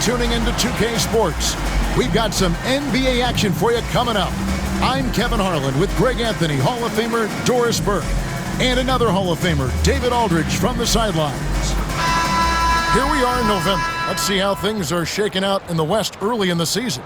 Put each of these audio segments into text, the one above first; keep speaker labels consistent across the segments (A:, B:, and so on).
A: tuning into 2K Sports. We've got some NBA action for you coming up. I'm Kevin Harlan with Greg Anthony, Hall of Famer Doris Burke, and another Hall of Famer, David Aldridge, from the sidelines. Here we are in November. Let's see how things are shaking out in the West early in the season.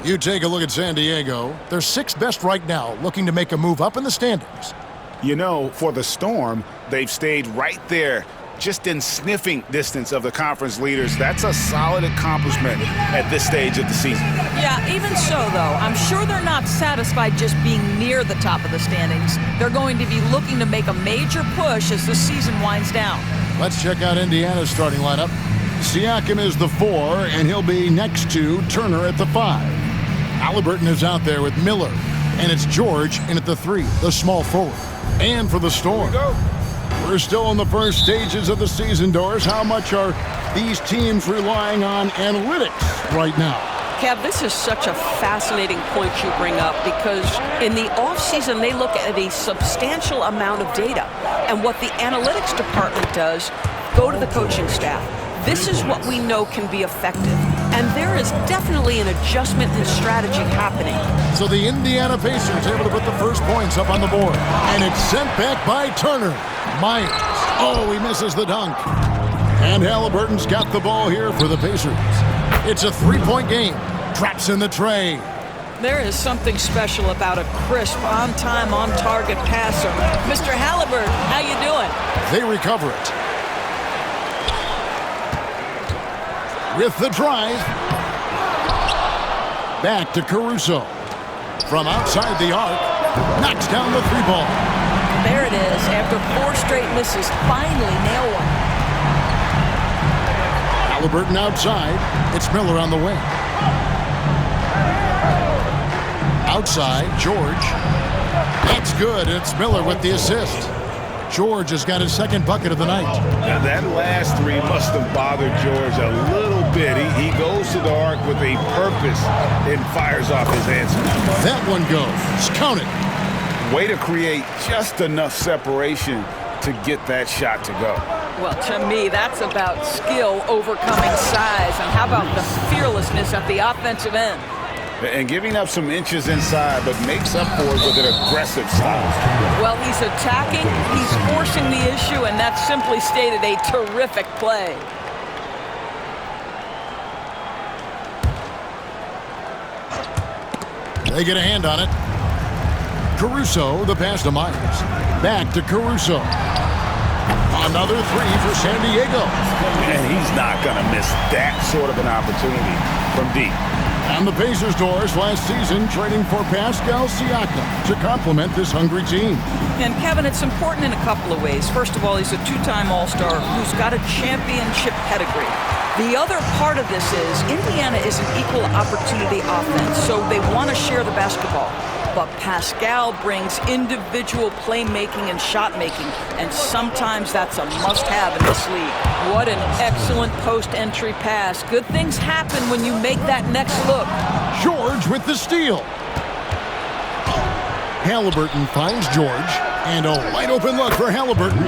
A: You take a look at San Diego. They're sixth best right now, looking to make a move up in the standings.
B: You know, for the Storm, they've stayed right there, just in sniffing distance of the conference leaders. That's a solid accomplishment at this stage of the season.
C: Yeah, even so, though, I'm sure they're not satisfied just being near the top of the standings. They're going to be looking to make a major push as the season winds down.
A: Let's check out Indiana's starting lineup. Siakam is the 4, and he'll be next to Turner at the 5. Halliburton is out there with Miller, and it's George in at the 3, the small forward. And for the Storm, we're still in the first stages of the season, Doris. How much are these teams relying on analytics right now?
D: Kev, this is such a fascinating point you bring up because in the offseason, they look at a substantial amount of data. And what the analytics department does, go to the coaching staff. This is what we know can be effective. And there is definitely an adjustment in strategy happening.
A: So the Indiana Pacers able to put the first points up on the board. And it's sent back by Turner. Myers. Oh, he misses the dunk. And Halliburton's got the ball here for the Pacers. It's a three-point game. Traps in the tray.
C: There is something special about a crisp, on-time, on-target passer. Mr. Halliburton, how you doing?
A: They recover it. With the drive. Back to Caruso. From outside the arc. Knocks down the three ball.
C: There it is. After 4 straight misses, finally nail one.
A: Halliburton outside. It's Miller on the wing. Outside, George. That's good. It's Miller with the assist. George has got his second bucket of the night.
B: Now that last 3 must have bothered George a little bit. He goes to the arc with a purpose and fires off his answer.
A: That one goes. Count it.
B: Way to create just enough separation to get that shot to go.
C: Well, to me, that's about skill overcoming size. And how about the fearlessness at the offensive end?
B: And giving up some inches inside, but makes up for it with an aggressive style.
C: Well, he's attacking, he's forcing the issue, and that's simply stated a terrific play.
A: They get a hand on it. Caruso, the pass to Myers. Back to Caruso. Another 3 for San Diego.
B: And he's not going to miss that sort of an opportunity from deep.
A: And the Pacers, Doris, last season trading for Pascal Siakam to complement this hungry team.
C: And Kevin, it's important in a couple of ways. First of all, he's a 2-time All-Star who's got a championship pedigree. The other part of this is Indiana is an equal opportunity offense, so they want to share the basketball. But Pascal brings individual playmaking and shot-making, and sometimes that's a must-have in this league. What an excellent post-entry pass. Good things happen when you make that next look.
A: George with the steal. Halliburton finds George, and a wide-open look for Halliburton.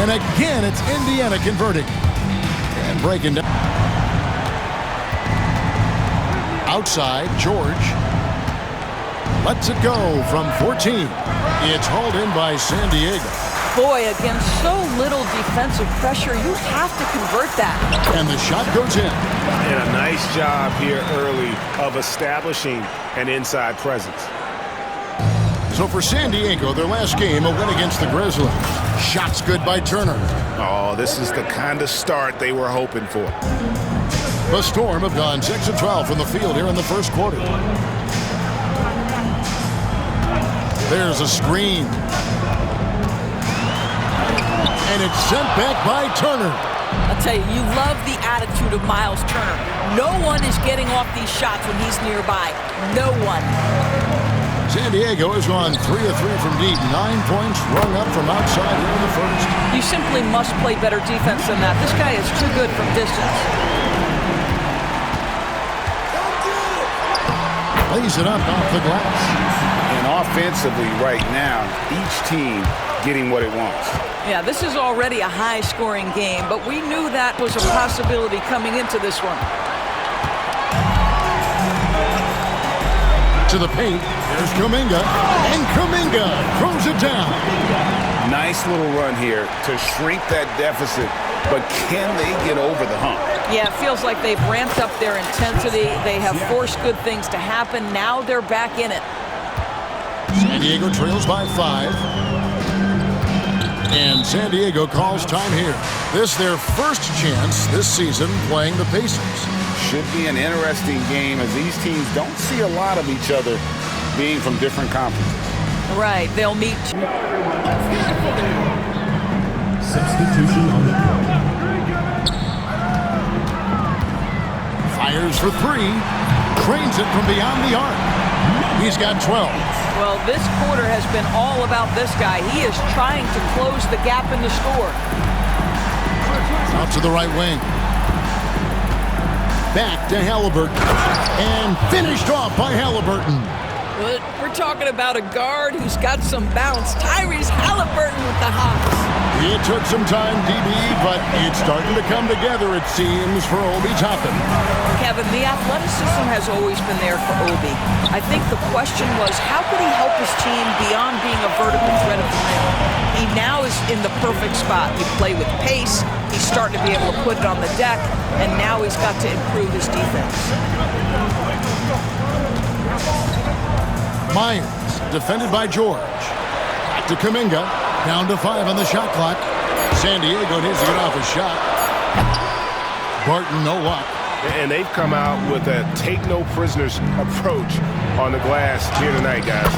A: And again, it's Indiana converting. And breaking down. Outside, George. Lets it go from 14. It's hauled in by San Diego.
C: Boy, against so little defensive pressure, you have to convert that.
A: And the shot goes in.
B: And a nice job here early of establishing an inside presence.
A: So for San Diego, their last game, a win against the Grizzlies. Shots good by Turner.
B: Oh, this is the kind of start they were hoping for.
A: The Storm have gone 6 of 12 from the field here in the first quarter. There's a screen. And it's sent back by Turner.
C: I'll tell you love the attitude of Miles Turner. No one is getting off these shots when he's nearby. No one.
A: San Diego has gone 3 of 3 from deep. 9 points rung up from outside here in the first.
C: You simply must play better defense than that. This guy is too good from distance.
A: Lays it up off the glass.
B: And offensively right now, each team getting what it wants.
C: Yeah, this is already a high-scoring game, but we knew that was a possibility coming into this one.
A: to the paint. There's Kuminga, and Kuminga throws it down.
B: Nice little run here to shrink that deficit, but can they get over the hump?
C: Yeah, it feels like they've ramped up their intensity. They have forced good things to happen. Now they're back in it.
A: San Diego trails by 5. And San Diego calls time here. This their first chance this season playing the Pacers.
B: Should be an interesting game as these teams don't see a lot of each other being from different conferences.
C: Right, they'll meet.
E: Substitution on the court.
A: Fires for 3. Cranes it from beyond the arc. He's got 12.
C: Well, this quarter has been all about this guy. He is trying to close the gap in the score.
A: Out to the right wing. Back to Halliburton. And finished off by Halliburton.
C: But we're talking about a guard who's got some bounce. Tyrese Halliburton with the hops.
A: It took some time, DB, but it's starting to come together, it seems, for Obi Toppin.
C: Kevin, the athleticism has always been there for Obi. I think the question was, how could he help his team beyond being a vertical threat of the rim? He now is in the perfect spot. You play with pace. He's starting to be able to put it on the deck, and now he's got to improve his defense.
A: Myers, defended by George. Back to Kuminga. Down to 5 on the shot clock. San Diego needs to get off a shot. Barton, no luck.
F: And they've come out with a take-no-prisoners approach on the glass here tonight, guys.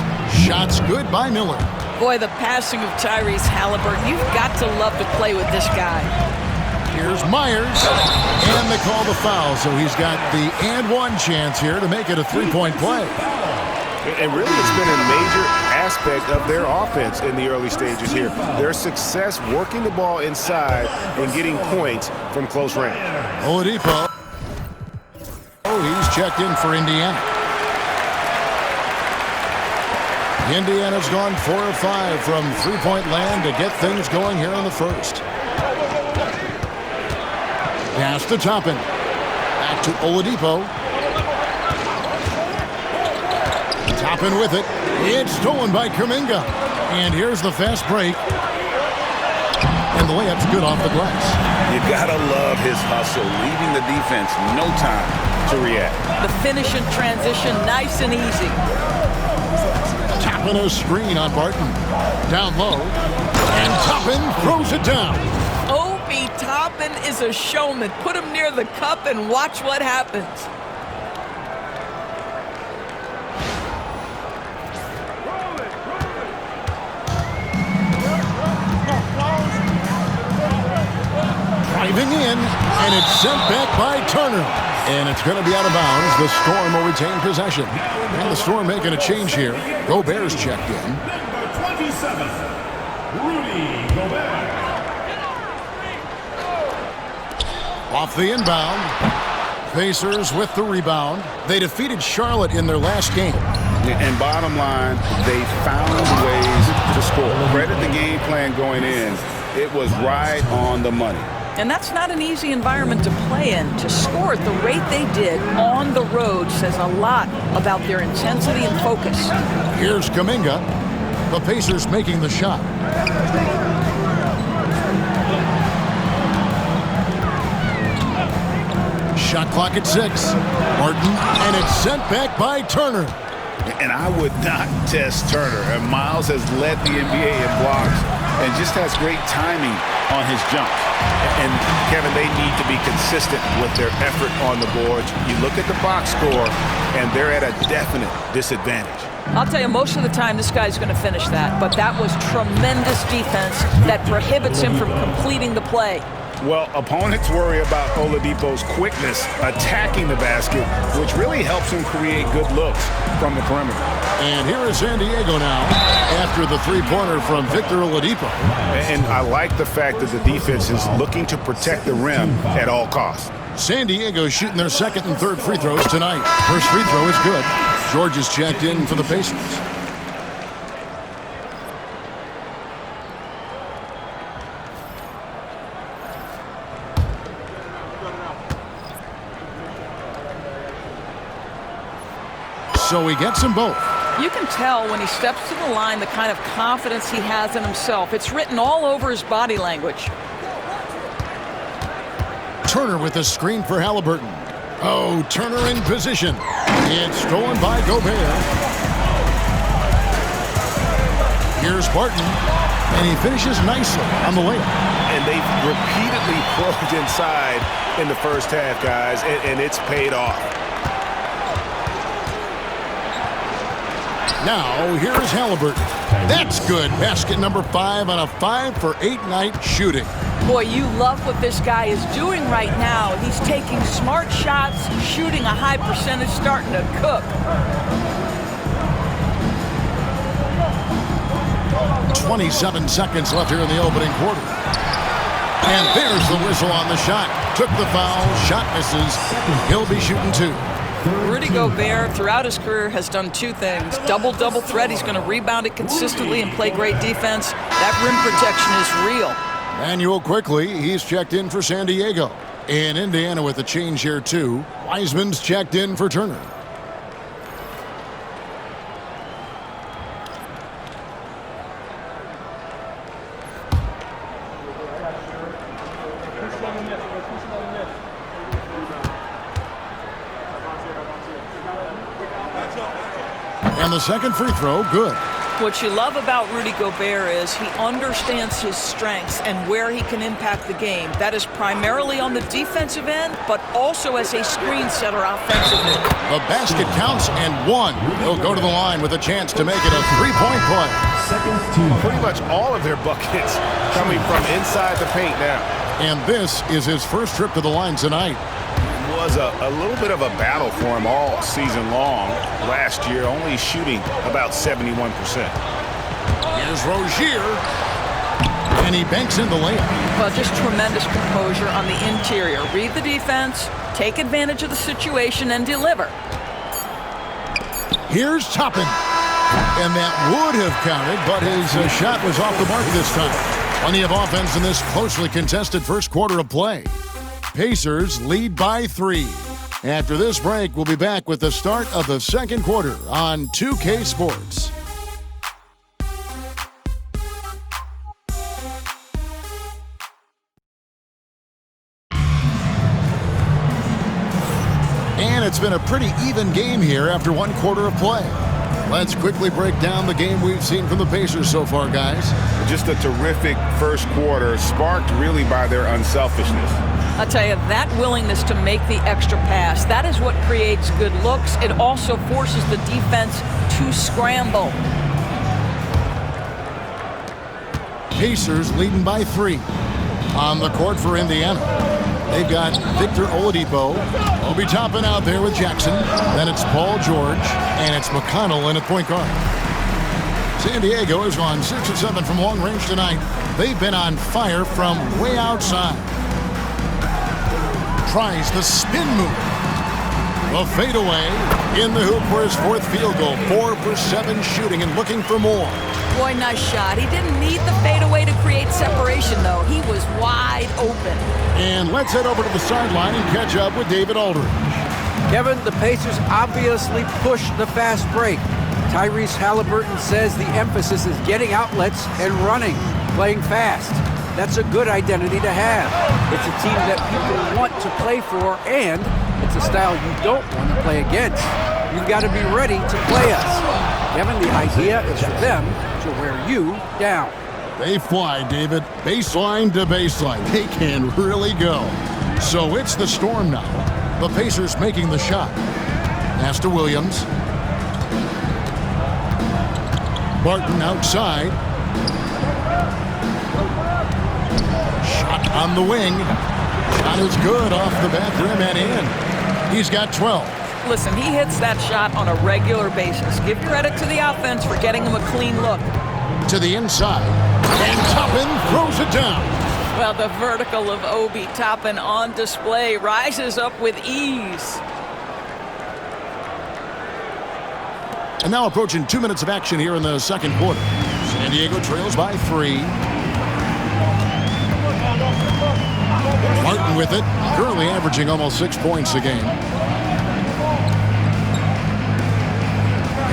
A: Shots good by Miller.
C: Boy, the passing of Tyrese Halliburton, you've got to love to play with this guy.
A: Here's Myers. And they call the foul, so he's got the and-one chance here to make it a three-point play.
F: And really, it's been a major aspect of their offense in the early stages here. Their success working the ball inside and getting points from close range.
A: Oladipo. Oh, he's checked in for Indiana. Indiana's gone 4 of 5 from three-point land to get things going here in the first. Pass to Toppin. Back to Oladipo. Toppin with it. It's stolen by Kuminga. And here's the fast break. And the layup's good off the glass.
B: You gotta love his hustle, leaving the defense no time to react.
C: The finish in transition, nice and easy.
A: Toppin a screen on Barton. Down low. And Toppin throws it down.
C: Obi Toppin is a showman. Put him near the cup and watch what happens.
A: Driving in, and it's sent back by Turner. And it's going to be out of bounds. The Storm will retain possession. And the Storm making a change here. Gobert's checked in.
E: Number 27, Rudy Gobert.
A: Off the inbound. Pacers with the rebound. They defeated Charlotte in their last game.
B: And bottom line, they found ways to score. Credit the game plan going in. It was right on the money.
C: And that's not an easy environment to play in. To score at the rate they did on the road says a lot about their intensity and focus.
A: Here's Kuminga. The Pacers making the shot. Shot clock at 6. Martin, and it's sent back by Turner.
B: And I would not test Turner. And Miles has led the NBA in blocks and just has great timing on his jumps. And, Kevin, they need to be consistent with their effort on the boards. You look at the box score, and they're at a definite disadvantage.
C: I'll tell you, most of the time this guy's going to finish that. But that was tremendous defense that prohibits him from completing the play.
B: Well, opponents worry about Oladipo's quickness attacking the basket, which really helps him create good looks from the perimeter.
A: And here is San Diego now after the three-pointer from Victor Oladipo.
B: And I like the fact that the defense is looking to protect the rim at all costs.
A: San Diego shooting their second and third free throws tonight. First free throw is good. George is checked in for the Pacers. So he gets them both.
C: You can tell when he steps to the line the kind of confidence he has in himself. It's written all over his body language.
A: Turner with the screen for Halliburton. Oh, Turner in position. It's stolen by Gobert. Here's Barton, and he finishes nicely on the layup.
F: And they've repeatedly probed inside in the first half, guys, and it's paid off.
A: Now, here's Halliburton. That's good. Basket number 5 on a 5-for-8 night shooting.
C: Boy, you love what this guy is doing right now. He's taking smart shots, shooting a high percentage, starting to cook.
A: 27 seconds left here in the opening quarter. And there's the whistle on the shot. Took the foul, shot misses. He'll be shooting 2.
C: Rudy Gobert, throughout his career, has done 2 things. Double threat. He's going to rebound it consistently and play great defense. That rim protection is real.
A: Manuel quickly, he's checked in for San Diego. And Indiana with a change here, too. Wiseman's checked in for Turner. And the second free throw, good.
C: What you love about Rudy Gobert is he understands his strengths and where he can impact the game. That is primarily on the defensive end, but also as a screen setter offensively.
A: The basket counts and 1. He'll go to the line with a chance to make it a 3-point play.
F: Pretty much all of their buckets coming from inside the paint now.
A: And this is his first trip to the line tonight.
F: Was a little bit of a battle for him all season long. Last year, only shooting about 71%.
A: Here's Rozier, and he banks in the layup.
C: Well, just tremendous composure on the interior. Read the defense, take advantage of the situation, and deliver.
A: Here's Toppin, and that would have counted, but his shot was off the mark this time. Plenty of offense in this closely contested first quarter of play. Pacers lead by 3. After this break, we'll be back with the start of the second quarter on 2K Sports. And it's been a pretty even game here after 1 quarter of play. Let's quickly break down the game we've seen from the Pacers so far, guys.
B: Just a terrific first quarter, sparked really by their unselfishness.
C: I'll tell you, that willingness to make the extra pass, that is what creates good looks. It also forces the defense to scramble.
A: Pacers leading by 3. On the court for Indiana, they've got Victor Oladipo. Obi Toppin out there with Jackson. Then it's Paul George, and it's McConnell in at point guard. San Diego has gone 6 of 7 from long range tonight. They've been on fire from way outside. Tries the spin move. The fadeaway in the hoop for his 4th field goal. 4 for 7 shooting and looking for more.
C: Boy, nice shot. He didn't need the fadeaway to create separation, though. He was wide open.
A: And let's head over to the sideline and catch up with David Aldridge.
G: Kevin, the Pacers obviously pushed the fast break. Tyrese Halliburton says the emphasis is getting outlets and running, playing fast. That's a good identity to have. It's a team that people want to play for, and it's a style you don't want to play against. You've got to be ready to play us. Kevin, the idea is for them to wear you down.
A: They fly, David. Baseline to baseline. They can really go. So it's the Storm now. The Pacers making the shot. Pass to Williams. Barton outside. Shot on the wing. Shot is good off the back rim and in. He's got 12.
C: Listen, he hits that shot on a regular basis. Give credit to the offense for getting him a clean look.
A: To the inside. And Toppin throws it down.
C: Well, the vertical of Obi Toppin on display, rises up with ease.
A: And now approaching 2 minutes of action here in the second quarter. San Diego trails by 3. Martin with it, currently averaging almost 6 points a game.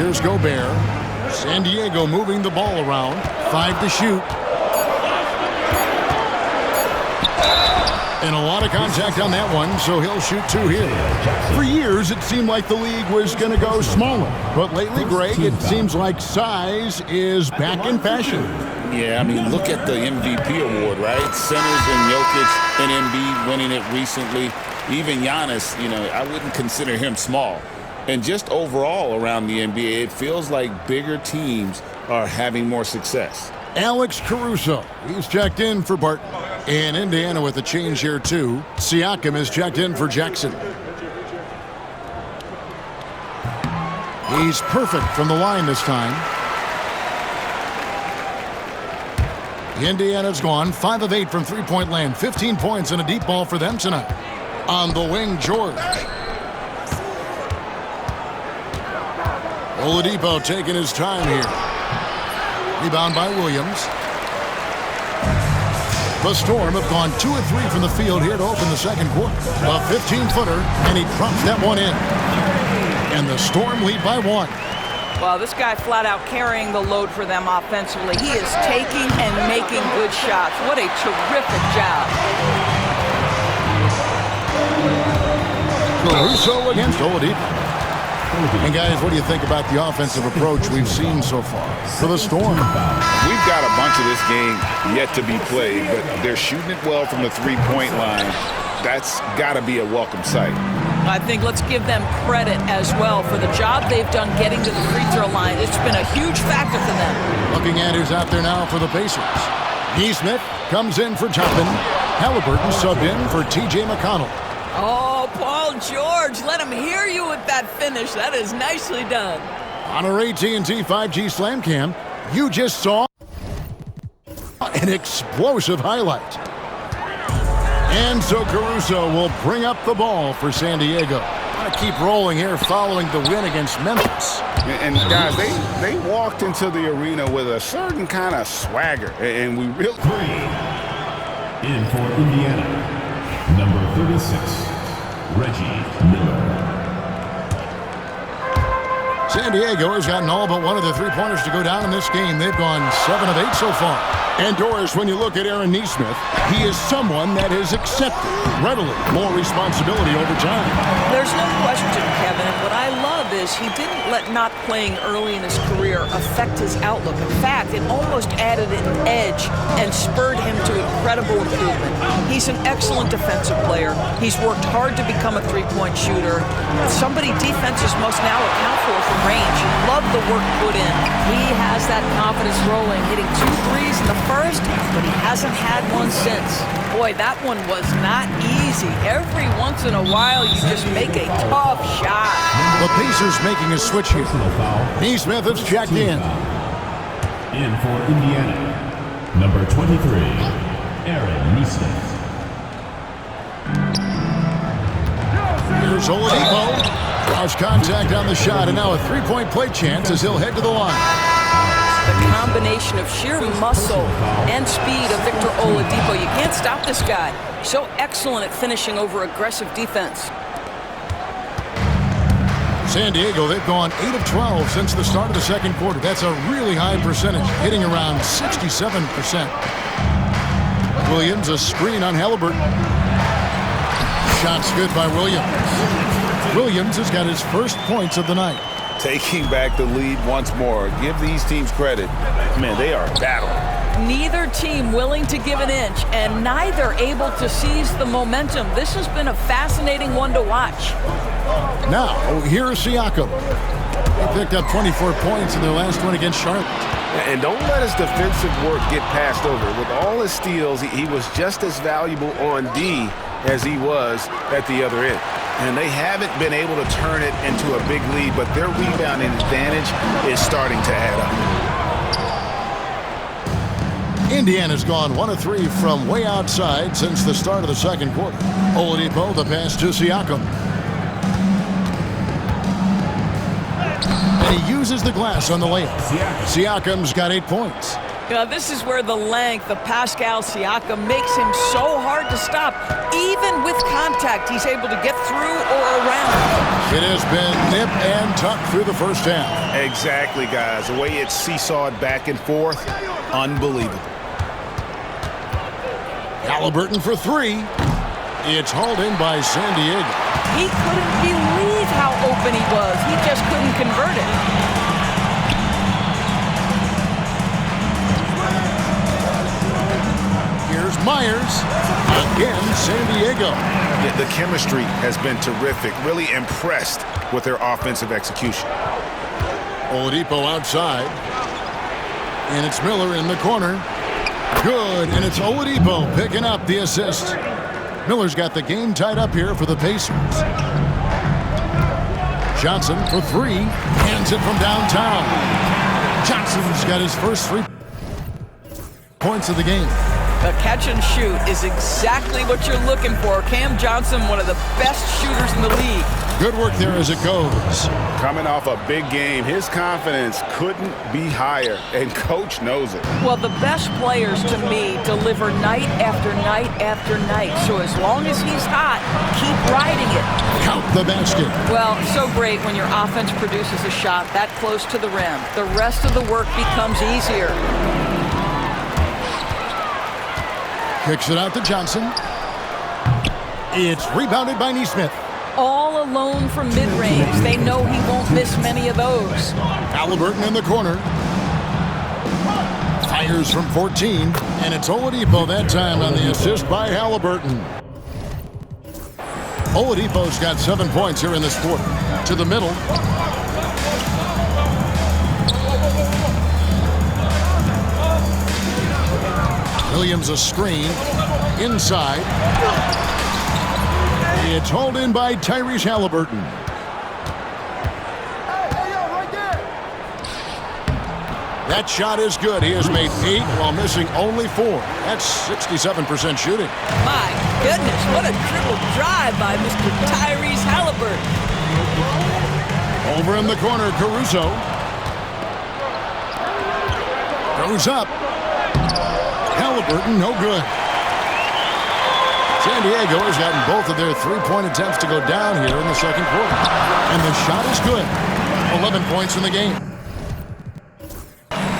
A: Here's Gobert. San Diego moving the ball around. 5 to shoot. And a lot of contact on that one, so he'll shoot 2 here. For years, it seemed like the league was going to go smaller. But lately, Greg, it seems like size is back in fashion.
B: Yeah, I mean, look at the MVP award, right? Centers and Jokic and Embiid winning it recently. Even Giannis, I wouldn't consider him small. And just overall around the NBA, it feels like bigger teams are having more success.
A: Alex Caruso, he's checked in for Barton. And Indiana with a change here, too. Siakam is checked in for Jackson. He's perfect from the line this time. Indiana's gone 5 of 8 from three-point land. 15 points and a deep ball for them tonight. On the wing, George. Oladipo taking his time here. Rebound by Williams. The Storm have gone 2 of 3 from the field here to open the second quarter. A 15-footer, and he drops that one in. And the Storm lead by 1.
C: Well, this guy flat out carrying the load for them offensively. He is taking and making good shots. What a terrific job.
A: Caruso against Oladipo. And guys, what do you think about the offensive approach we've seen so far for the Storm?
B: We've got a bunch of this game yet to be played, but they're shooting it well from the three-point line. That's got to be a welcome sight.
C: I think let's give them credit as well for the job they've done getting to the free throw line. It's been a huge factor for them.
A: Looking at who's out there now for the Pacers. Neesmith comes in for Toppin. Halliburton subbed in for T.J. McConnell.
C: Oh, Paul George, let him hear you with that finish. That is nicely done.
A: On our AT&T 5G Slam Cam, you just saw an explosive highlight. And so Caruso will bring up the ball for San Diego. Want to keep rolling here following the win against Memphis.
B: And guys, they walked into the arena with a certain kind of swagger. And we really...
E: In for Indiana, number 36, Reggie Miller.
A: San Diego has gotten all but one of the three-pointers to go down in this game. They've gone 7 of 8 so far. And Doris, when you look at Aaron Neesmith, he is someone that has accepted readily more responsibility over time.
C: There's no question, Kevin. And what I love is he didn't let not playing early in his career affect his outlook. In fact, it almost added an edge and spurred him to incredible improvement. He's an excellent defensive player. He's worked hard to become a three-point shooter. Somebody defenses must now account for from range. Love the work put in. He has that confidence rolling, hitting 2 threes in the first, but he hasn't had one since. Boy, that one was not easy. Every once in a while, you just make a tough shot.
A: The Pacers making a switch here. Neesmith is checked in.
E: In for Indiana, number 23, Aaron Neesmith.
A: Here's Oladipo. Cross contact on the shot, and now a three-point play chance as he'll head to the line.
C: The combination of sheer muscle and speed of Victor Oladipo. You can't stop this guy. So excellent at finishing over aggressive defense.
A: San Diego, they've gone 8 of 12 since the start of the second quarter. That's a really high percentage, hitting around 67%. Williams, a screen on Halliburton. Shots good by Williams. Williams has got his first points of the night.
B: Taking back the lead once more. Give these teams credit. Man, they are battling.
C: Neither team willing to give an inch, and neither able to seize the momentum. This has been a fascinating one to watch.
A: Now, here's Siakam. They picked up 24 points in their last one against Charlotte.
F: And don't let his defensive work get passed over. With all his steals, he was just as valuable on D as he was at the other end. And they haven't been able to turn it into a big lead, but their rebounding advantage is starting to add up.
A: Indiana's gone 1 of 3 from way outside since the start of the second quarter. Oladipo, the pass to Siakam. And he uses the glass on the layup. Siakam's got 8 points.
C: This is where the length of Pascal Siakam makes him so hard to stop. Even with contact, he's able to get through or around.
A: It has been nip and tuck through the first half.
B: Exactly, guys. The way it's seesawed back and forth, unbelievable.
A: Halliburton for three. It's hauled in by San Diego.
C: He couldn't believe how open he was. He just couldn't convert it.
A: Here's Myers. Again, San Diego.
B: Yeah, the chemistry has been terrific. Really impressed with their offensive execution.
A: Oladipo outside. And it's Miller in the corner. Good, and it's Oladipo picking up the assist. Miller's got the game tied up here for the Pacers. Johnson for three. Hands it from downtown. Johnson's got his first 3 points of the game.
C: The catch and shoot is exactly what you're looking for. Cam Johnson, one of the best shooters in the league.
A: Good work there as it goes.
B: Coming off a big game, his confidence couldn't be higher, and Coach knows it.
C: Well, the best players, to me, deliver night after night after night. So as long as he's hot, keep riding it.
A: Count the basket.
C: Well, so great when your offense produces a shot that close to the rim. The rest of the work becomes easier.
A: Kicks it out to Johnson. It's rebounded by Nesmith.
C: All alone from mid-range. They know he won't miss many of those.
A: Halliburton in the corner. Fires from 14, and it's Oladipo that time on the assist by Halliburton. Oladipo's got 7 points here in this quarter. To the middle. Williams a screen. Inside. It's hauled in by Tyrese Halliburton. That shot is good. He has made 8 while missing only 4. That's 67% shooting.
C: My goodness, what a triple drive by Mr. Tyrese Halliburton.
A: Over in the corner, Caruso. Goes up. Halliburton, no good. San Diego has gotten both of their 3-point attempts to go down here in the second quarter. And the shot is good. 11 points in the game.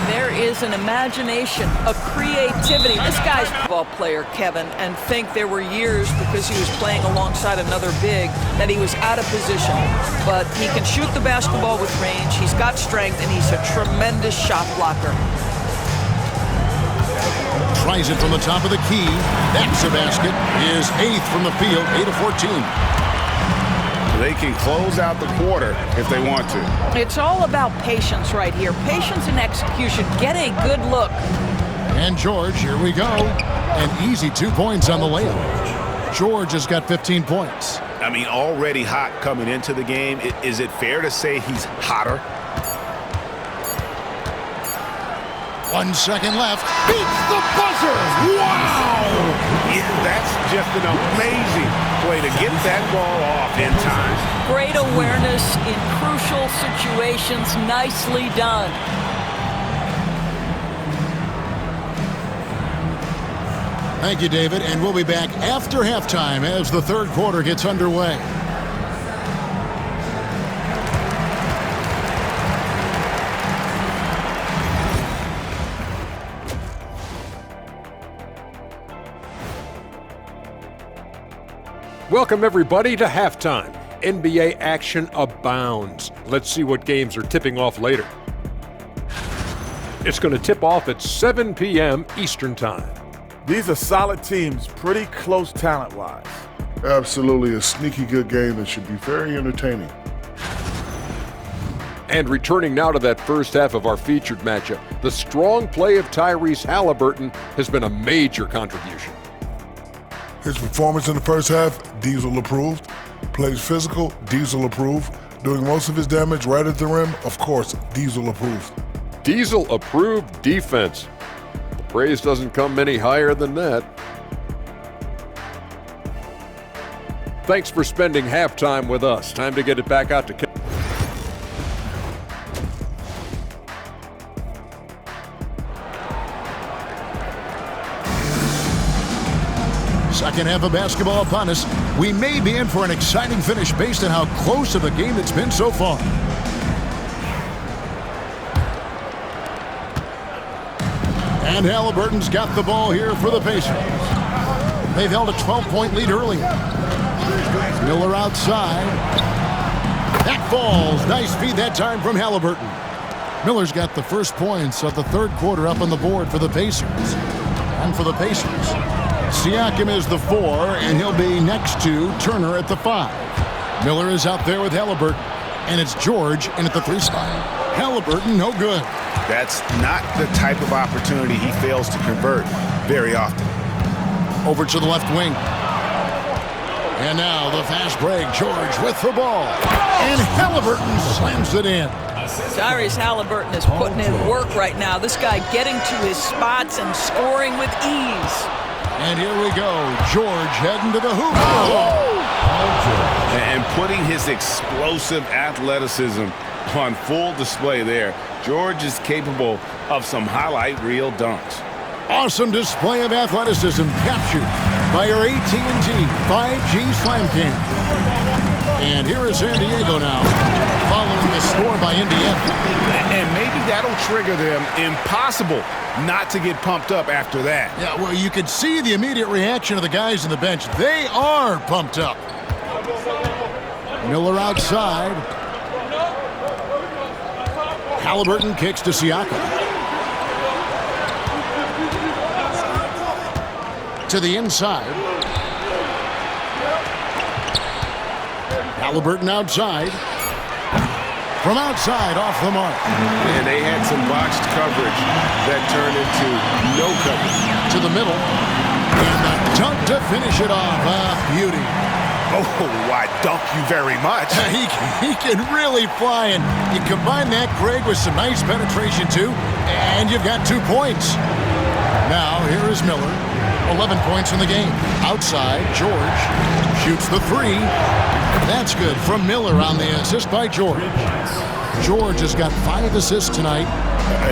C: There is an imagination, a creativity. This guy's a ball player, Kevin, and think there were years because he was playing alongside another big that he was out of position. But he can shoot the basketball with range. He's got strength, and he's a tremendous shot blocker.
A: Tries it from the top of the key. That's a basket. His 8th from the field, 8 of 14.
B: They can close out the quarter if they want to.
C: It's all about patience right here. Patience and execution. Get a good look.
A: And George, here we go. An easy 2 points on the layup. George has got 15 points.
B: I mean, already hot coming into the game. Is it fair to say he's hotter?
A: 1 second left. Beats the buzzer. Wow!
B: Yeah, that's just an amazing way to get that ball off in time.
C: Great awareness in crucial situations. Nicely done.
A: Thank you, David. And we'll be back after halftime as the third quarter gets underway.
H: Welcome, everybody, to halftime. NBA action abounds. Let's see what games are tipping off later. It's going to tip off at 7 p.m. Eastern Time.
I: These are solid teams, pretty close talent-wise.
J: Absolutely a sneaky good game that should be very entertaining.
H: And returning now to that first half of our featured matchup, the strong play of Tyrese Halliburton has been a major contribution.
J: His performance in the first half, Diesel approved. Plays physical, Diesel approved. Doing most of his damage right at the rim, of course, Diesel approved.
H: Diesel approved defense. The praise doesn't come any higher than that. Thanks for spending halftime with us. Time to get it back out to
A: second half of basketball upon us. We may be in for an exciting finish based on how close of a game it's been so far. And Halliburton's got the ball here for the Pacers. They've held a 12-point lead earlier. Miller outside. That falls. Nice feed that time from Halliburton. Miller's got the first points of the third quarter up on the board for the Pacers. And for the Pacers, Siakam is the 4, and he'll be next to Turner at the 5. Miller is out there with Halliburton, and it's George in at the 3 spot. Halliburton, no good.
F: That's not the type of opportunity he fails to convert very often.
A: Over to the left wing. And now the fast break. George with the ball. And Halliburton slams it in.
C: Tyrese Halliburton is putting in work right now. This guy getting to his spots and scoring with ease.
A: And here we go. George heading to the hoop.
F: And putting his explosive athleticism on full display there. George is capable of some highlight reel dunks.
A: Awesome display of athleticism captured by our AT&T 5G Slam Cam. And here is San Diego now, following the score by Indiana.
F: And maybe that'll trigger them. Impossible not to get pumped up after that.
A: Yeah, well, you could see the immediate reaction of the guys on the bench. They are pumped up. Miller outside. Halliburton kicks to Siakam. To the inside. Halliburton outside. From outside, off the mark.
F: And they had some botched coverage that turned into no coverage.
A: To the middle. And a dunk to finish it off. Beauty.
F: Oh, I dunk you very much.
A: He can really fly, and you combine that, Greg, with some nice penetration, too, and you've got 2 points. Now, here is Miller. 11 points in the game. Outside, George shoots the 3. That's good from Miller on the assist by George. George has got 5 assists tonight.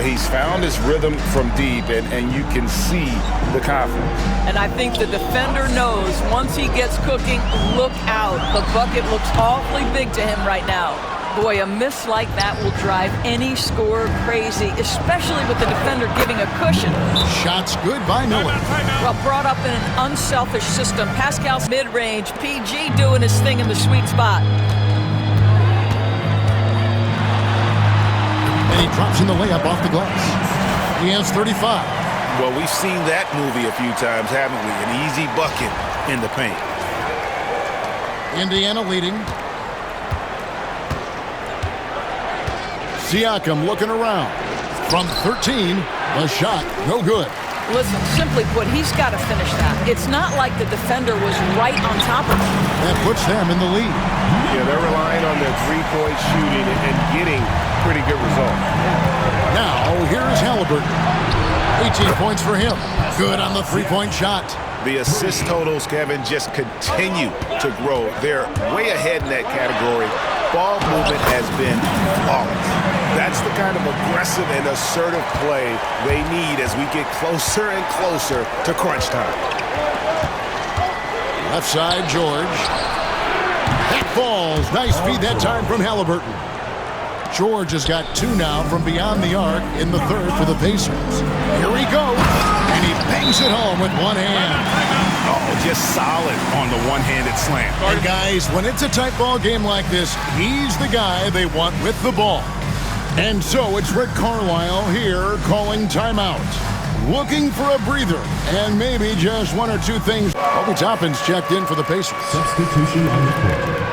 F: He's found his rhythm from deep, and you can see the confidence.
C: And I think the defender knows once he gets cooking, look out. The bucket looks awfully big to him right now. Boy, a miss like that will drive any scorer crazy, especially with the defender giving a cushion.
A: Shots good by Miller.
C: Well, brought up in an unselfish system. Pascal's mid-range. PG doing his thing in the sweet spot.
A: And he drops in the layup off the glass. He has 35.
F: Well, we've seen that movie a few times, haven't we? An easy bucket in the paint.
A: Indiana leading. Siakam looking around. From 13, the shot, no good.
C: Listen, simply put, he's got to finish that. It's not like the defender was right on top of him.
A: That puts them in the lead.
F: Yeah, they're relying on their three-point shooting and getting pretty good results.
A: Now, here's Halliburton. 18 points for him. Good on the three-point shot.
F: The assist totals, Kevin, just continue to grow. They're way ahead in that category. Ball movement has been flawless. That's the kind of aggressive and assertive play they need as we get closer and closer to crunch time.
A: Left side, George. That falls. Nice feed that time from Halliburton. George has got 2 now from beyond the arc in the third for the Pacers. Here he goes, and he bangs it home with one hand.
F: Oh, just solid on the one-handed slam.
A: And guys, when it's a tight ball game like this, he's the guy they want with the ball. And so it's Rick Carlisle here calling timeout. Looking for a breather and maybe just 1 or 2 things. Obi Toppin's checked in for the Pacers.
E: Substitution on the court.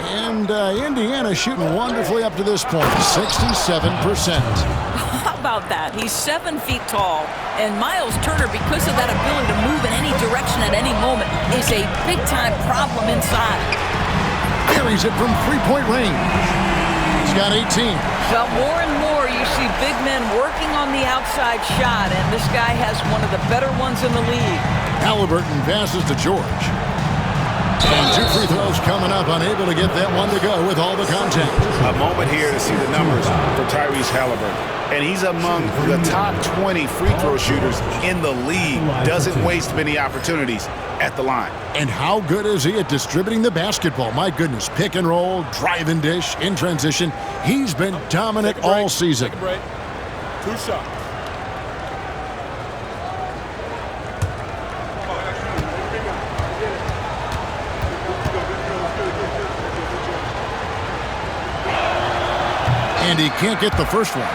A: And Indiana shooting wonderfully up to this point, 67%.
C: How about that? He's 7 feet tall, and Miles Turner, because of that ability to move in any direction at any moment, is a big-time problem inside.
A: Carries it from three-point range. He's got 18.
C: Well, more and more you see big men working on the outside shot, and this guy has one of the better ones in the league.
A: Halliburton passes to George. And 2 free throws coming up, unable to get that one to go with all the contact.
B: A moment here to see the numbers for Tyrese Halliburton. And he's among the top 20 free throw shooters in the league. Doesn't waste many opportunities at the line.
A: And how good is he at distributing the basketball? My goodness, pick and roll, drive and dish, in transition. He's been dominant all season.
I: 2 shots.
A: And he can't get the first one.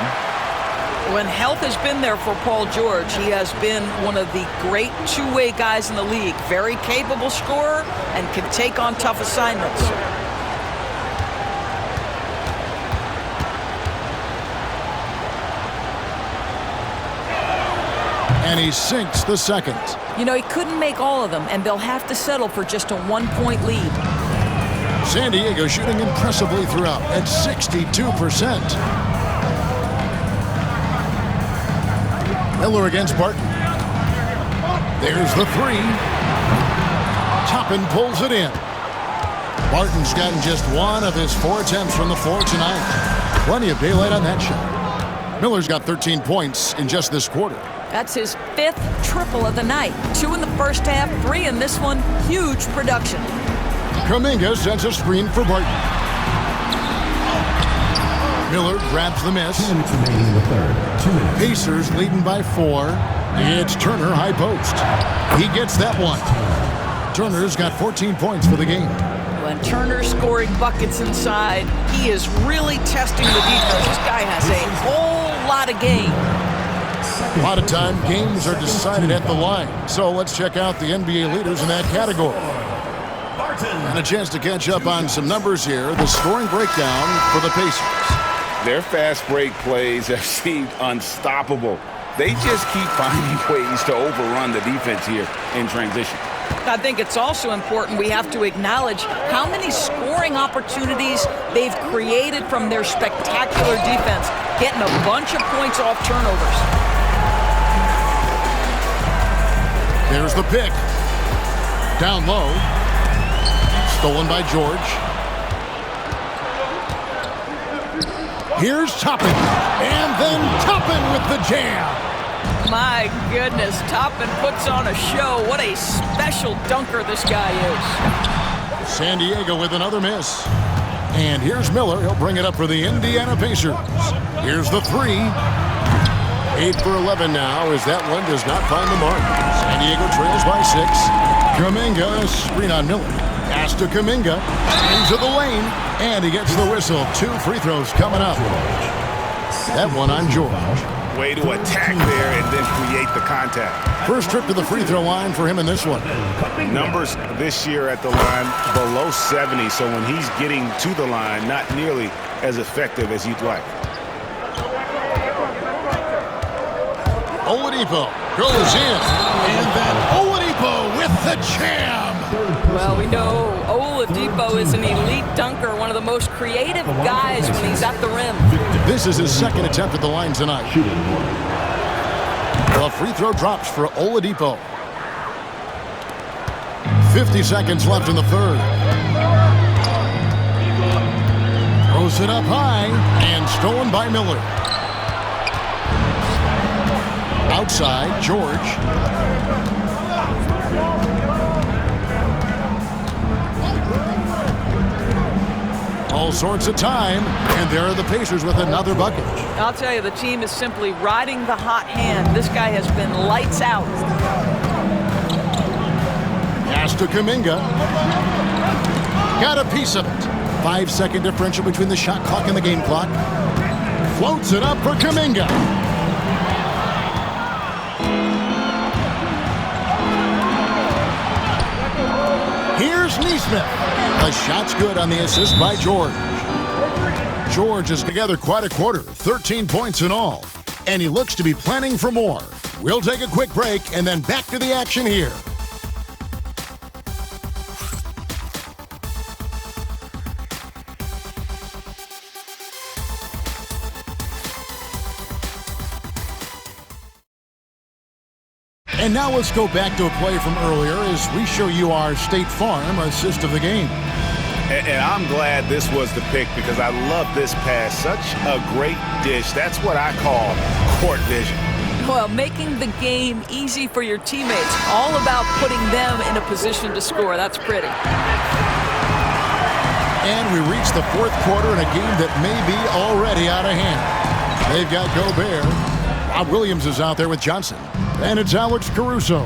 C: When health has been there for Paul George, he has been one of the great two-way guys in the league. Very capable scorer and can take on tough assignments.
A: And he sinks the second.
C: You know, he couldn't make all of them, and they'll have to settle for just a 1-point lead.
A: San Diego shooting impressively throughout at 62%. Miller against Barton. There's the 3. Toppin pulls it in. Barton's gotten just 1 of his 4 attempts from the floor tonight. Plenty of daylight on that shot. Miller's got 13 points in just this quarter.
C: That's his 5th triple of the night. 2 in the first half, 3 in this one. Huge production.
A: Kuminga sends a screen for Barton. Miller grabs the miss.
E: 2 minutes remaining in the third. 2 minutes.
A: Pacers leading by 4. It's Turner high post. He gets that one. Turner's got 14 points for the game.
C: When Turner's scoring buckets inside, he is really testing the defense. This guy has a whole lot of game.
A: A lot of time, games are decided at the line. So let's check out the NBA leaders in that category. And a chance to catch up on some numbers here. The scoring breakdown for the Pacers.
B: Their fast break plays have seemed unstoppable. They just keep finding ways to overrun the defense here in transition.
C: I think it's also important we have to acknowledge how many scoring opportunities they've created from their spectacular defense, getting a bunch of points off turnovers.
A: There's the pick. Down low. Stolen by George. Here's Toppin. And then Toppin with the jam.
C: My goodness, Toppin puts on a show. What a special dunker this guy is.
A: San Diego with another miss. And here's Miller. He'll bring it up for the Indiana Pacers. Here's the 3. 8 for 11 now as that one does not find the mark. San Diego trails by 6. Kuminga, screen on Miller. Pass to Kuminga. Into the lane. And he gets the whistle. 2 free throws coming up. That one on George.
B: Way to attack there and then create the contact.
A: First trip to the free throw line for him in this one.
B: Numbers this year at the line below 70, so when he's getting to the line, not nearly as effective as you'd like.
A: Oladipo goes in. And then Oladipo with the jam.
D: Well, we know Oladipo is an elite dunker, one of the most creative guys when he's at the rim.
A: This is his second attempt at the line tonight. The free throw drops for Oladipo. 50 seconds left in the third. Throws it up high and stolen by Miller. Outside, George. All sorts of time, and there are the Pacers with another bucket.
C: I'll tell you, the team is simply riding the hot hand. This guy has been lights out.
A: Pass to Kuminga. Got a piece of it. 5-second differential between the shot clock and the game clock. Floats it up for Kuminga. Here's Neesmith. The shot's good on the assist by George. George is together quite a quarter, 13 points in all. And he looks to be planning for more. We'll take a quick break and then back to the action here. And now let's go back to a play from earlier as we show you our State Farm assist of the game.
B: And I'm glad this was the pick because I love this pass. Such a great dish. That's what I call court vision.
C: Well, making the game easy for your teammates, all about putting them in a position to score. That's pretty.
A: And we reach the fourth quarter in a game that may be already out of hand. They've got Gobert. Rob Williams is out there with Johnson. And it's Alex Caruso.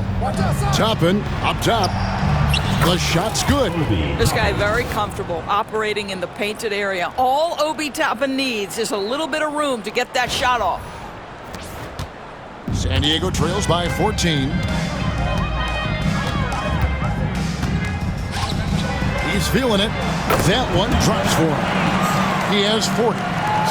A: Toppin up top. The shot's good.
C: This guy very comfortable operating in the painted area. All Obi Toppin needs is a little bit of room to get that shot off.
A: San Diego trails by 14. He's feeling it. That one drops for him. He has 40.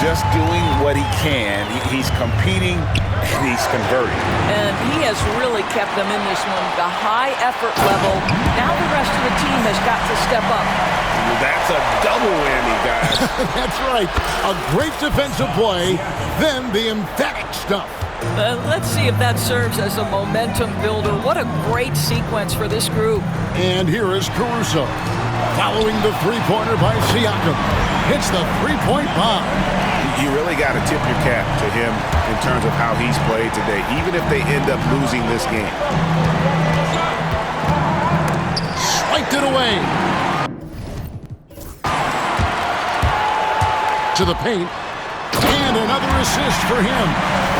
B: Just doing what he can. He's competing and he's converting.
C: And he has really kept them in this one. The high effort level. Now the rest of the team has got to step up.
B: That's a double whammy, guys.
A: That's right. A great defensive play, then the emphatic stuff.
C: Let's see if that serves as a momentum builder. What a great sequence for this group.
A: And here is Caruso. Following the three-pointer by Siakam. Hits the three-point bomb.
B: You really got to tip your cap to him in terms of how he's played today, even if they end up losing this game.
A: Swiped it away. To the paint. And another assist for him.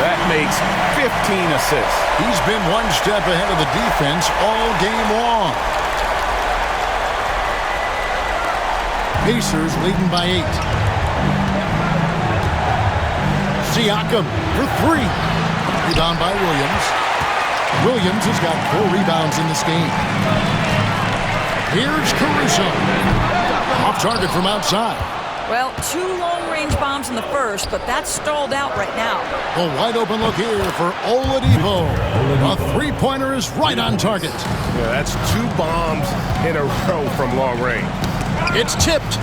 B: That makes 15 assists.
A: He's been one step ahead of the defense all game long. Pacers leading by 8. Siakam for 3. Rebound by Williams. Williams has got 4 rebounds in this game. Here's Caruso. Off target from outside.
C: Well, 2 long-range bombs in the first, but that's stalled out right now.
A: A wide open look here for Oladipo. A three-pointer is right on target.
F: Yeah, that's 2 bombs in a row from long range.
A: It's tipped.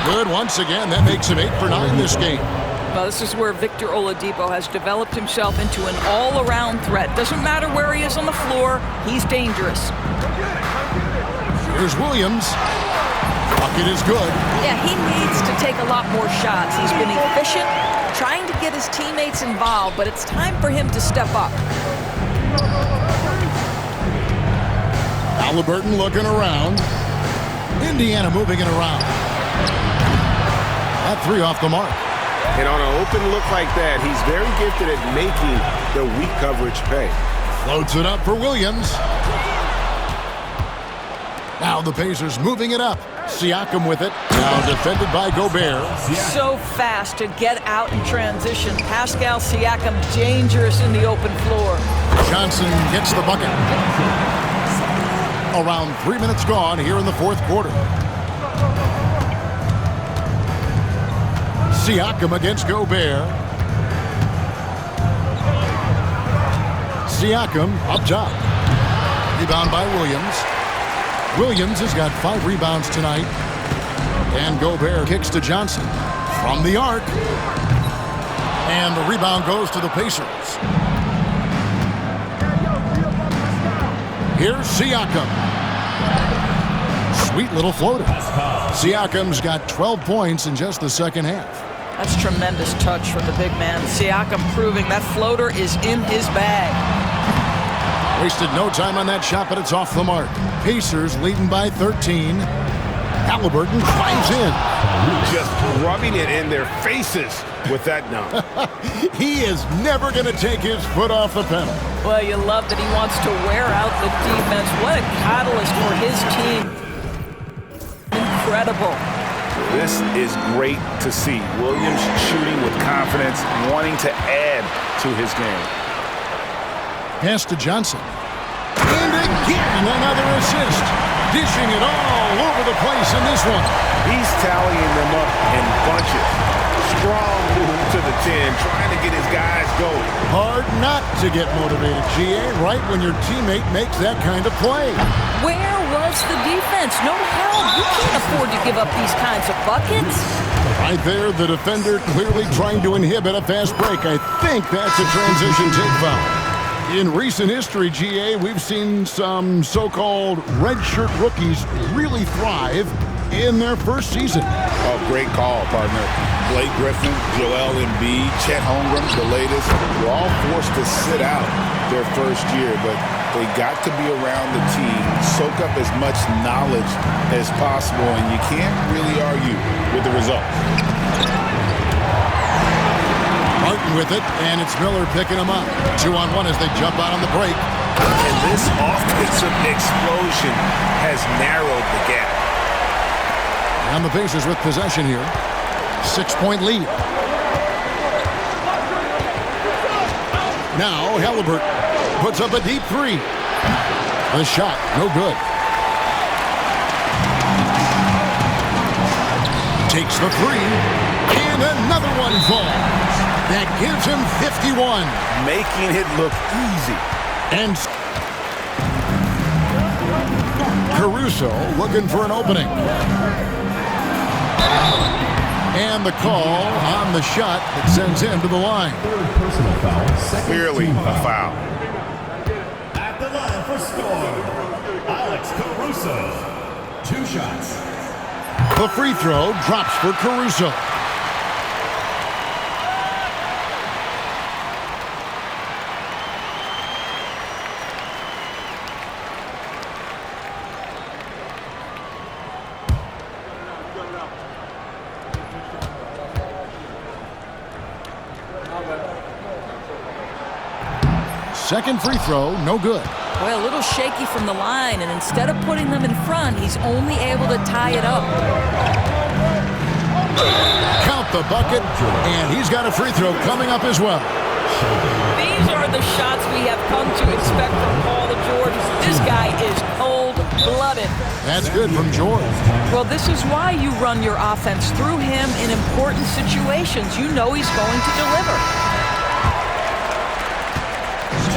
A: Good once again. That makes him 8 for 9 this game.
C: Well, this is where Victor Oladipo has developed himself into an all-around threat. Doesn't matter where he is on the floor, he's dangerous.
A: Here's Williams. Bucket is good.
C: Yeah, he needs to take a lot more shots. He's been efficient, trying to get his teammates involved, but it's time for him to step up.
A: Halliburton looking around. Indiana moving it around. That 3 off the mark.
F: And on an open look like that, he's very gifted at making the weak coverage pay.
A: Floats it up for Williams. Now the Pacers moving it up. Siakam with it. Now defended by Gobert.
C: So fast to get out in transition. Pascal Siakam dangerous in the open floor.
A: Johnson gets the bucket. Around 3 minutes gone here in the fourth quarter. Siakam against Gobert. Siakam up top. Rebound by Williams. Williams has got 5 rebounds tonight. And Gobert kicks to Johnson from the arc. And the rebound goes to the Pacers. Here's Siakam. Sweet little floater. Siakam's got 12 points in just the second half.
C: That's tremendous touch from the big man. Siakam proving that floater is in his bag.
A: Wasted no time on that shot, but it's off the mark. Pacers leading by 13. Halliburton drives in.
F: Just rubbing it in their faces with that dunk.
A: He is never going to take his foot off the pedal.
C: Well, you love that he wants to wear out the defense. What a catalyst for his team. Incredible.
B: This is great to see. Williams shooting with confidence, wanting to add to his game.
A: Pass to Johnson. And again, another assist. Dishing it all over the place in this one.
B: He's tallying them up in bunches. Strong move to the 10, trying to get his guys going.
A: Hard not to get motivated, GA, right when your teammate makes that kind of play.
C: Where was the defense? No help. You can't afford to give up these kinds of buckets.
A: Right there, the defender clearly trying to inhibit a fast break. I think that's a transition take foul. In recent history, GA, we've seen some so-called redshirt rookies really thrive in their first season.
B: Oh, great call, partner. Blake Griffin, Joel Embiid, Chet Holmgren, the latest, were all forced to sit out their first year, but they got to be around the team, soak up as much knowledge as possible, and you can't really argue with the results.
A: Martin with it, and it's Miller picking him up. 2-on-1 as they jump out on the break.
B: And this offensive explosion has narrowed the gap.
A: And the Pacers with possession here. 6-point lead. Now Halliburton puts up a deep three. The shot, no good. Takes the three, and another one falls. That gives him 51.
B: Making it look easy.
A: And Caruso looking for an opening. And the call on the shot that sends him to the line.
E: Personal foul.
B: Clearly a foul.
E: At the line for score, Alex Caruso. 2 shots.
A: The free throw drops for Caruso. Second free throw, no good.
C: Well, a little shaky from the line, and instead of putting them in front, he's only able to tie it up.
A: Count the bucket, and he's got a free throw coming up as well.
C: These are the shots we have come to expect from Paul George. This guy is cold-blooded.
A: That's good from George.
C: Well, this is why you run your offense through him in important situations. You know he's going to deliver.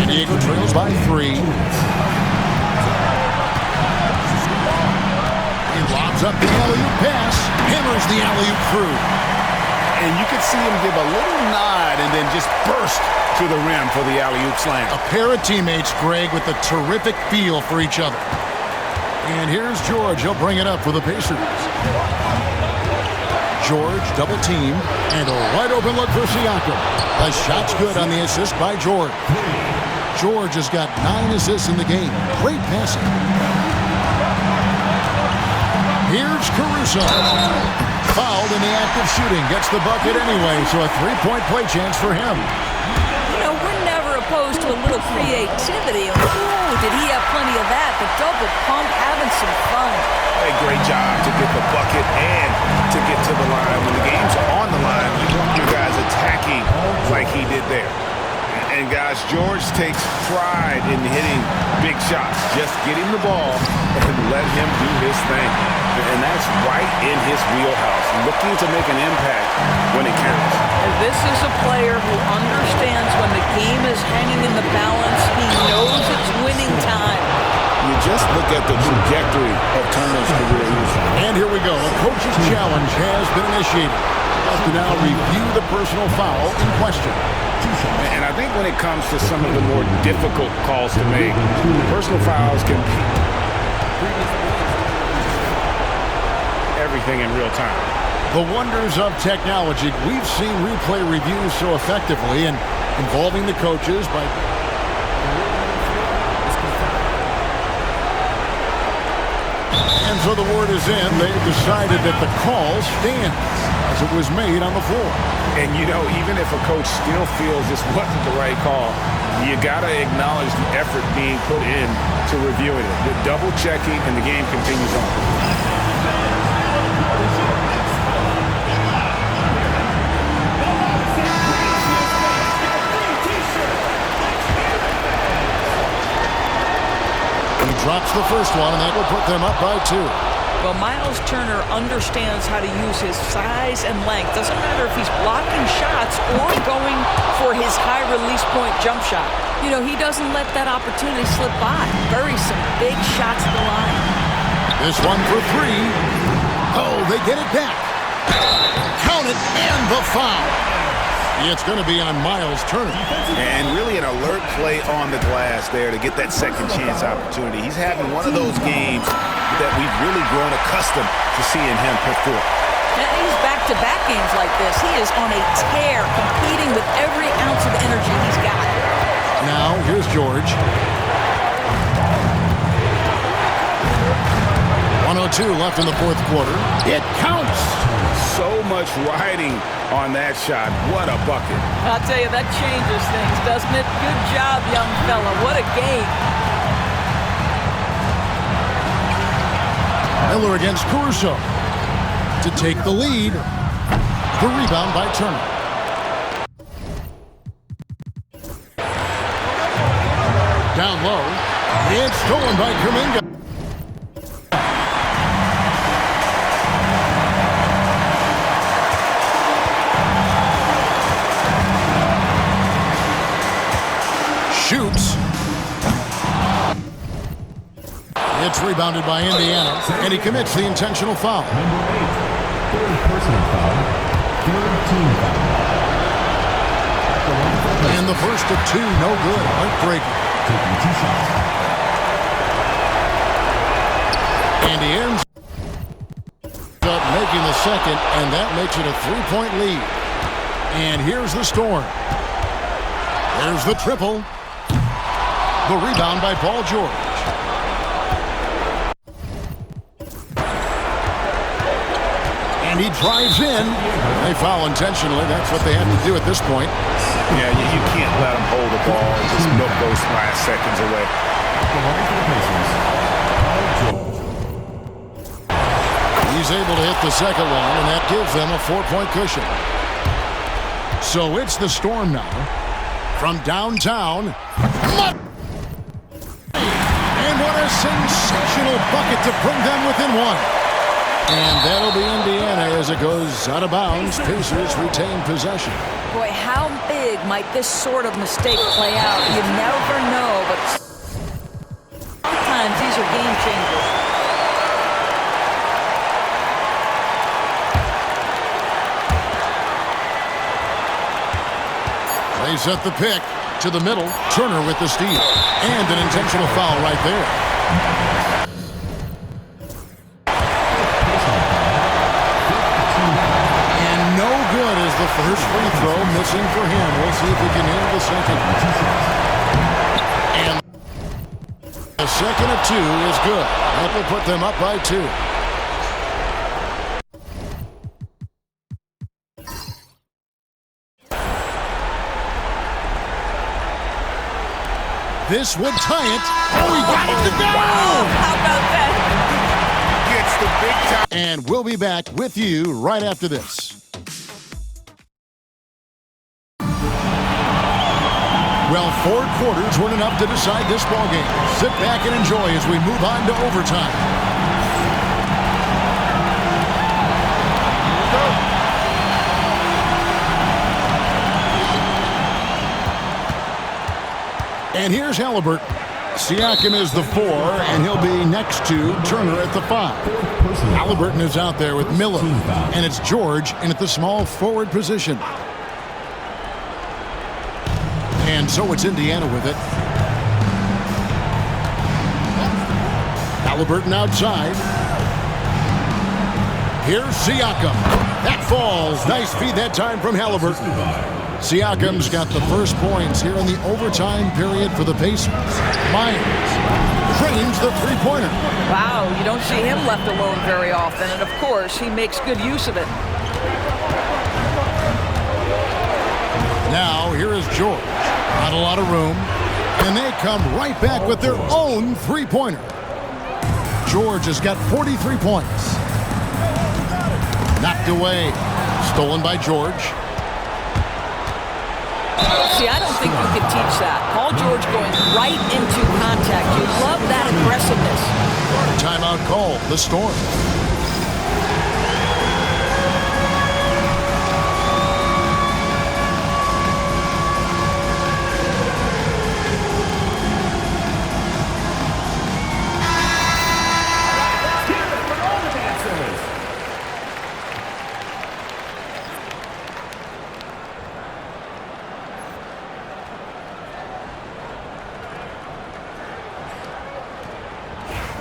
A: Diego trails by 3. He lobs up the alley-oop pass, hammers the alley-oop through.
B: And you can see him give a little nod and then just burst to the rim for the alley-oop slam.
A: A pair of teammates, Greg, with a terrific feel for each other. And here's George. He'll bring it up for the Pacers. George double team and a wide open look for Siakam. The shot's good on the assist by George. George has got 9 assists in the game. Great passing. Here's Caruso. Fouled in the act of shooting. Gets the bucket anyway, so a 3-point play chance for him.
C: You know, we're never opposed to a little creativity. Ooh, did he have plenty of that? The double pump, having some fun.
B: A great job to get the bucket and to get to the line. When the game's on the line, you want your guys attacking like he did there. And guys, George takes pride in hitting big shots. Just get him the ball and let him do his thing. And that's right in his wheelhouse. Looking to make an impact when it counts.
C: And this is a player who understands when the game is hanging in the balance. He knows it's winning time.
B: You just look at the trajectory of Turner's career.
A: And here we go. A coach's challenge has been initiated. To now review the personal foul in question.
B: And I think when it comes to some of the more difficult calls to make, personal fouls can be everything in real time.
A: The wonders of technology. We've seen replay reviews so effectively and involving the coaches by... And so the word is in. They've decided that the call stands as it was made on the floor.
B: And, you know, even if a coach still feels this wasn't the right call, you got to acknowledge the effort being put in to reviewing it. The double checking, and the game continues on.
A: He drops the first one, and that will put them up by 2.
C: Well, Miles Turner understands how to use his size and length. Doesn't matter if he's blocking shots or going for his high release point jump shot.
D: You know, he doesn't let that opportunity slip by. Buries some big shots at the line.
A: This one for three. Oh, they get it back. Count it, and the foul. It's going to be on Miles Turner.
B: And really an alert play on the glass there to get that second chance opportunity. He's having one of those games that we've really grown accustomed to seeing him put forth.
C: And he's back-to-back games like this. He is on a tear, competing with every ounce of energy he's got.
A: Now, here's George. 1:02 left in the fourth quarter. It counts.
B: So much riding on that shot. What a bucket.
C: I'll tell you, that changes things, doesn't it? Good job, young fella. What a game.
A: Miller against Caruso to take the lead. The rebound by Turner. Down low. It's stolen by Kuminga. Shoots. It's rebounded by Indiana, and he commits the intentional foul.
E: Number 8, third personal foul, third team foul.
A: And the first of two, no good. Heartbreaking.
E: Taking 2 shots.
A: And he ends up making the second, and that makes it a 3-point lead. And here's the Storm. There's the triple. The rebound by Paul George. And he drives in. They foul intentionally. That's what they have to do at this point.
B: Yeah, you can't let him hold the ball and just milk those last seconds away.
A: He's able to hit the second one, and that gives them a 4-point cushion. So it's the Storm now. From downtown. And what a sensational bucket to bring them within one. And that'll be Indiana as it goes out of bounds. Pacers retain possession.
C: Boy, how big might this sort of mistake play out? You never know, but sometimes these are game changers.
A: They set the pick to the middle. Turner with the steal. And an intentional foul right there. And no good is the first free throw missing for him. We'll see if he can handle the second. And the second of two is good. That will put them up by 2. This would tie it. Oh, he got it to go!
C: How about that?
B: Gets the big time.
A: And we'll be back with you right after this. Well, 4 quarters weren't enough to decide this ballgame. Sit back and enjoy as we move on to overtime. And here's Halliburton. Siakam is the 4, and he'll be next to Turner at the 5. Halliburton is out there with Miller, and it's George in at the small forward position. And so it's Indiana with it. Halliburton outside. Here's Siakam. That falls. Nice feed that time from Halliburton. Siakam's got the first points here in the overtime period for the Pacers. Myers trains the three-pointer.
C: Wow, you don't see him left alone very often, and of course, he makes good use of it.
A: Now, here is George. Not a lot of room, and they come right back with their own three-pointer. George has got 43 points. Knocked away. Stolen by George.
C: See, I don't think you can teach that. Paul George going right into contact. You love that aggressiveness.
A: Timeout call, the Storm.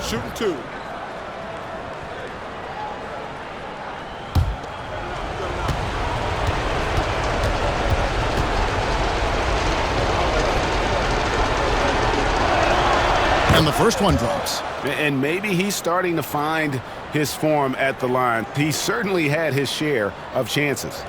I: Shooting 2.
A: And the first one drops.
F: And maybe he's starting to find his form at the line. He certainly had his share of chances.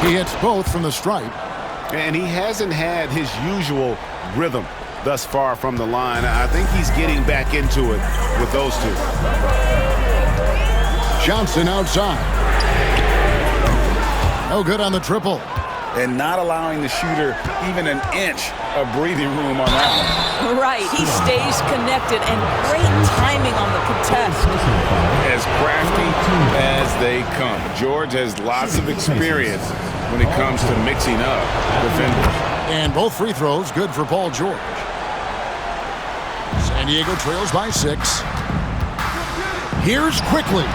A: He hits both from the stripe.
F: And he hasn't had his usual rhythm thus far from the line. I think he's getting back into it with those two.
A: Johnson outside. No good on the triple.
B: And not allowing the shooter even an inch of breathing room on that one.
C: Right, he stays connected, and great timing on the contest.
B: As crafty as they come. George has lots of experience when it comes to mixing up defenders.
A: And both free throws good for Paul George. San Diego trails by 6. Here's quickly.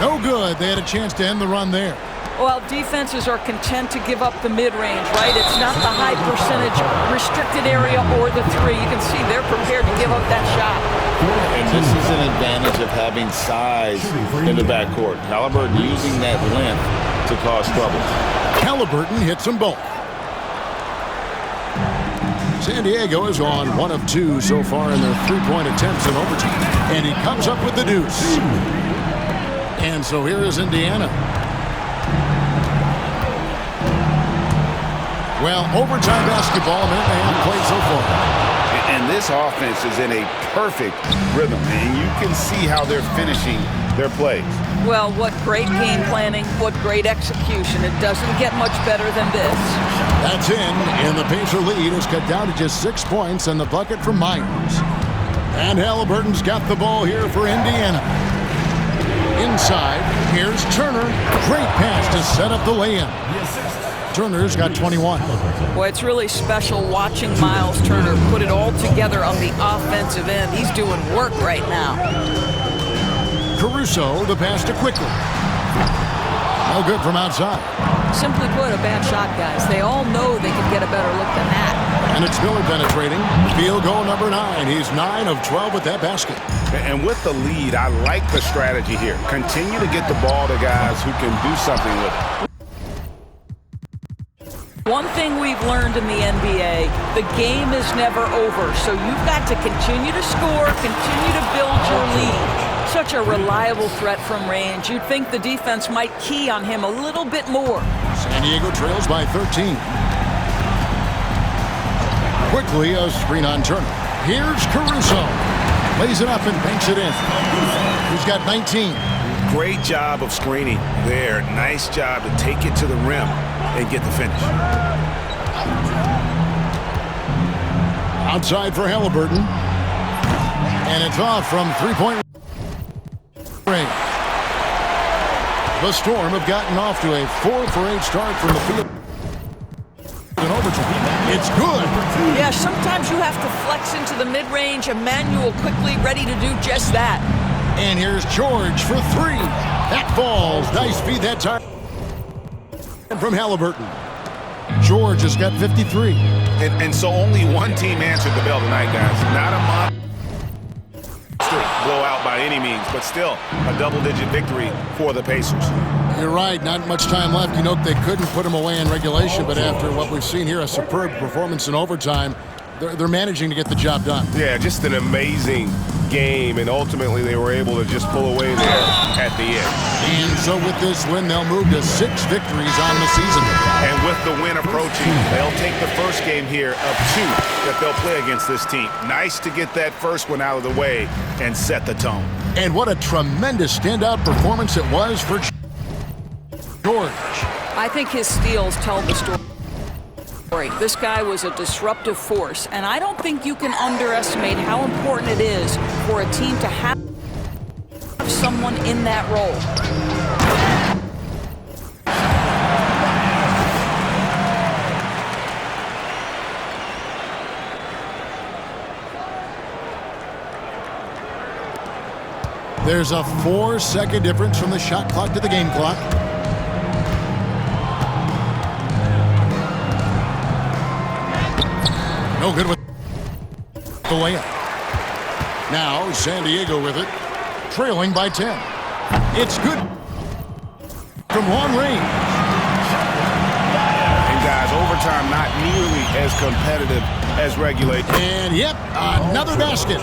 A: No good. They had a chance to end the run there.
C: Well, defenses are content to give up the mid-range, right? It's not the high percentage restricted area or the 3. You can see they're prepared to give up that shot.
B: And this is an advantage of having size in the backcourt. Halliburton using that length to cause trouble.
A: Halliburton hits them both. San Diego is on 1 of 2 so far in their three-point attempts in overtime. And he comes up with the deuce. And so here is Indiana. Well, overtime basketball, a minute and a half played so far.
F: And this offense is in a perfect rhythm. And you can see how they're finishing their plays.
C: Well, what great game planning, what great execution. It doesn't get much better than this.
A: That's in, and the Pacer lead is cut down to just 6 points and the bucket from Myers. And Halliburton's got the ball here for Indiana. Inside, here's Turner. Great pass to set up the lay-in. Turner's got 21.
C: Boy, it's really special watching Miles Turner put it all together on the offensive end. He's doing work right now.
A: Caruso, the pass to Quickly. No good from outside.
C: Simply put, a bad shot, guys. They all know they can get a better look than that.
A: And it's Miller penetrating. Field goal number 9. He's 9 of 12 with that basket.
F: And with the lead, I like the strategy here. Continue to get the ball to guys who can do something with it.
C: One thing we've learned in the NBA, the game is never over, so you've got to continue to score, continue to build your lead. Such a reliable threat from range. You'd think the defense might key on him a little bit more.
A: San Diego trails by 13. Quickly, a screen on Turner. Here's Caruso. Lays it up and banks it in. He's got 19.
F: Great job of screening there. Nice job to take it to the rim and get the finish.
A: Outside for Halliburton. And it's off from three-point range. The Storm have gotten off to a 4-for-8 start from the field. In overtime. It's good.
C: Yeah, sometimes you have to flex into the mid-range. Emmanuel Quickly ready to do just that.
A: And here's George for 3. That falls. Nice feed that time from Halliburton. George has got 53.
F: And so only one team answered the bell tonight, guys. Not a monster blowout by any means, but still a double-digit victory for the Pacers.
A: You're right. Not much time left. You know, they couldn't put him away in regulation, but after what we've seen here, a superb performance in overtime, they're managing to get the job done.
F: Yeah, just an amazing game, and ultimately they were able to just pull away there at the end.
A: And so with this win, they'll move to 6 victories on the season.
B: And with the win approaching, they'll take the first game here of 2 that they'll play against this team. Nice to get that first one out of the way and set the tone.
A: And what a tremendous standout performance it was for George.
C: I think his steals tell the story. This guy was a disruptive force, and I don't think you can underestimate how important it is for a team to have someone in that role.
A: There's a 4-second difference from the shot clock to the game clock. No good with the layup. Now San Diego with it, trailing by 10. It's good from long range.
F: And guys, overtime not nearly as competitive as regulation.
A: And yep, another basket.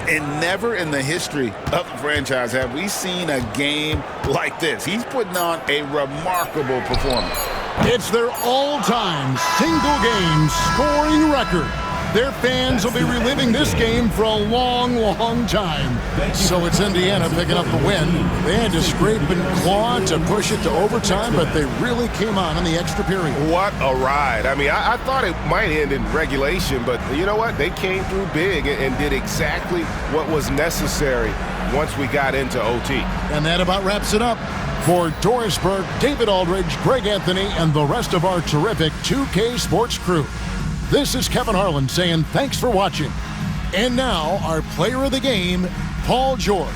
B: And never in the history of the franchise have we seen a game like this. He's putting on a remarkable performance.
A: It's their all-time single-game scoring record. Their fans will be reliving this game for a long, long time. So it's Indiana picking up the win. They had to scrape and claw to push it to overtime, but they really came on in the extra period.
F: What a ride. I mean, I thought it might end in regulation, but you know what? They came through big and did exactly what was necessary once we got into OT.
A: And that about wraps it up. For Doris Burke, David Aldridge, Greg Anthony, and the rest of our terrific 2K Sports crew, this is Kevin Harlan saying thanks for watching. And now, our player of the game, Paul George.